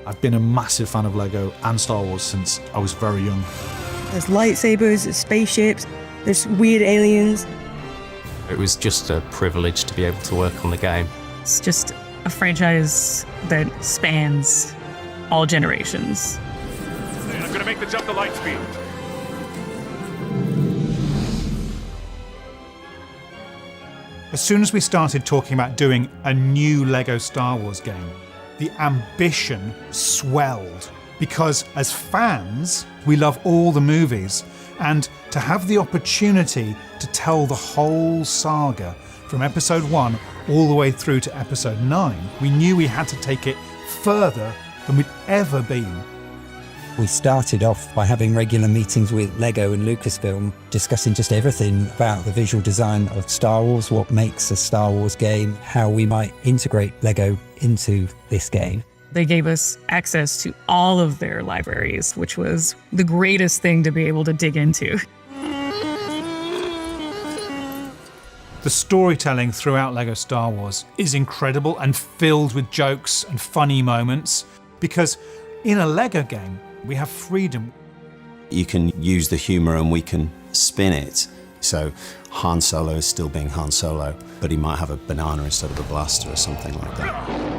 I've been a massive fan of Lego and Star Wars since I was very young. There's lightsabers, there's spaceships, there's weird aliens. It was just a privilege to be able to work on the game. It's just a franchise that spans all generations. I'm going to make the jump to light speed. As soon as we started talking about doing a new Lego Star Wars game, the ambition swelled. Because as fans, we love all the movies, and to have the opportunity to tell the whole saga from episode 1 all the way through to episode 9, we knew we had to take it further than we'd ever been. We started off by having regular meetings with Lego and Lucasfilm, discussing just everything about the visual design of Star Wars, what makes a Star Wars game, how we might integrate Lego into this game. They gave us access to all of their libraries, which was the greatest thing to be able to dig into. The storytelling throughout Lego Star Wars is incredible and filled with jokes and funny moments, because in a Lego game, we have freedom. You can use the humour and we can spin it. So Han Solo is still being Han Solo, but he might have a banana instead of a blaster or something like that.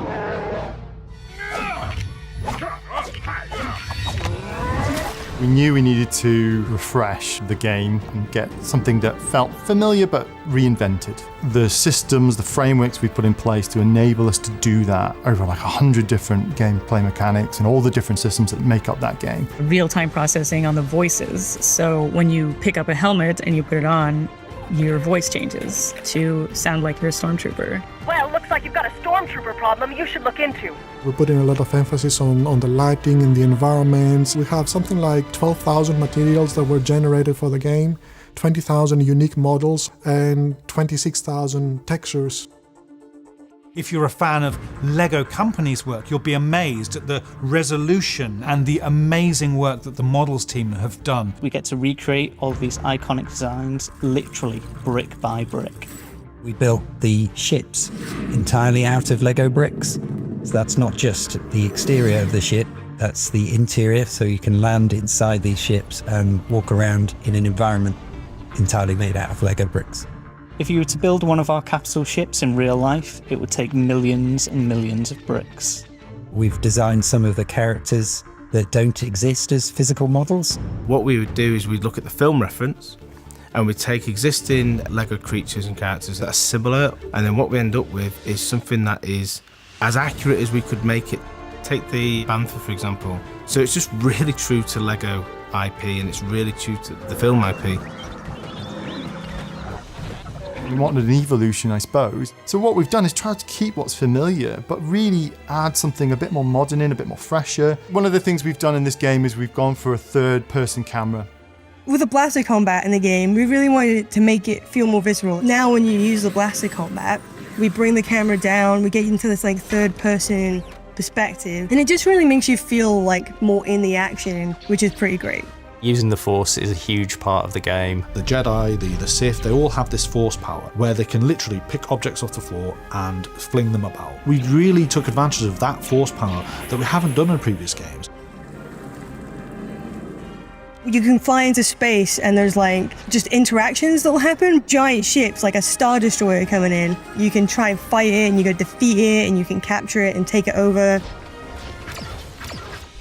We knew we needed to refresh the game and get something that felt familiar but reinvented. The systems, the frameworks we put in place to enable us to do that, over like 100 different gameplay mechanics and all the different systems that make up that game. Real-time processing on the voices. So when you pick up a helmet and you put it on, your voice changes to sound like you're a stormtrooper. Well, looks like you've got a stormtrooper problem you should look into. We're putting a lot of emphasis on the lighting and the environments. We have something like 12,000 materials that were generated for the game, 20,000 unique models, and 26,000 textures. If you're a fan of Lego Company's work, you'll be amazed at the resolution and the amazing work that the models team have done. We get to recreate all these iconic designs, literally brick by brick. We built the ships entirely out of Lego bricks. So that's not just the exterior of the ship, that's the interior, so you can land inside these ships and walk around in an environment entirely made out of Lego bricks. If you were to build one of our capital ships in real life, it would take millions and millions of bricks. We've designed some of the characters that don't exist as physical models. What we would do is we'd look at the film reference and we'd take existing Lego creatures and characters that are similar, and then what we end up with is something that is as accurate as we could make it. Take the Bantha, for example. So it's just really true to Lego IP, and it's really true to the film IP. We wanted an evolution, I suppose. So what we've done is try to keep what's familiar, but really add something a bit more modern in, a bit more fresher. One of the things we've done in this game is we've gone for a third-person camera. With the blaster combat in the game, we really wanted to make it feel more visceral. Now when you use the blaster combat, we bring the camera down, we get into this like third-person perspective, and it just really makes you feel like more in the action, which is pretty great. Using the Force is a huge part of the game. The Jedi, the Sith, they all have this Force power where they can literally pick objects off the floor and fling them about. We really took advantage of that Force power that we haven't done in previous games. You can fly into space and there's like just interactions that will happen. Giant ships like a Star Destroyer coming in. You can try and fight it and you can defeat it and you can capture it and take it over.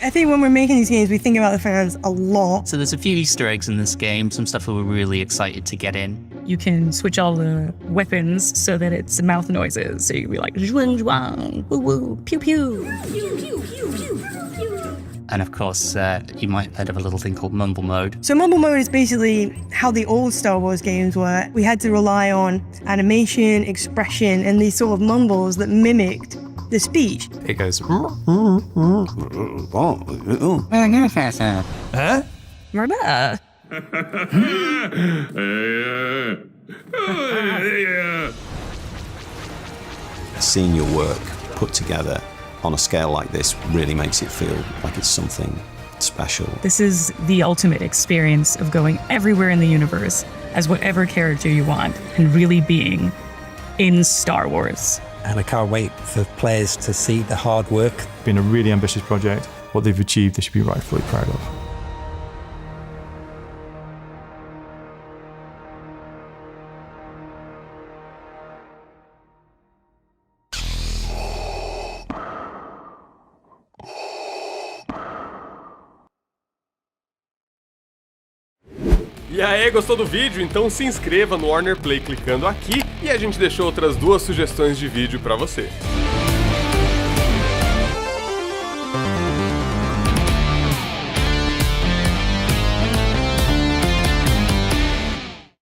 I think when we're making these games, we think about the fans a lot. So there's a few Easter eggs in this game, some stuff that we're really excited to get in. You can switch all the weapons so that it's mouth noises. So you can be like, zhuang zhuang, woo woo, pew pew. Pew, pew, pew, pew, pew. And of course, you might have heard of a little thing called mumble mode. So mumble mode is basically how the old Star Wars games were. We had to rely on animation, expression, and these sort of mumbles that mimicked the speech. It goes. Huh? Remember? Seeing your work put together on a scale like this really makes it feel like it's something special. This is the ultimate experience of going everywhere in the universe as whatever character you want and really being in Star Wars. And I can't wait for players to see the hard work. It's been a really ambitious project. What they've achieved, they should be rightfully proud of. E aí, gostou do vídeo? Então se inscreva no Warner Play clicando aqui e a gente deixou outras 2 sugestões de vídeo pra você.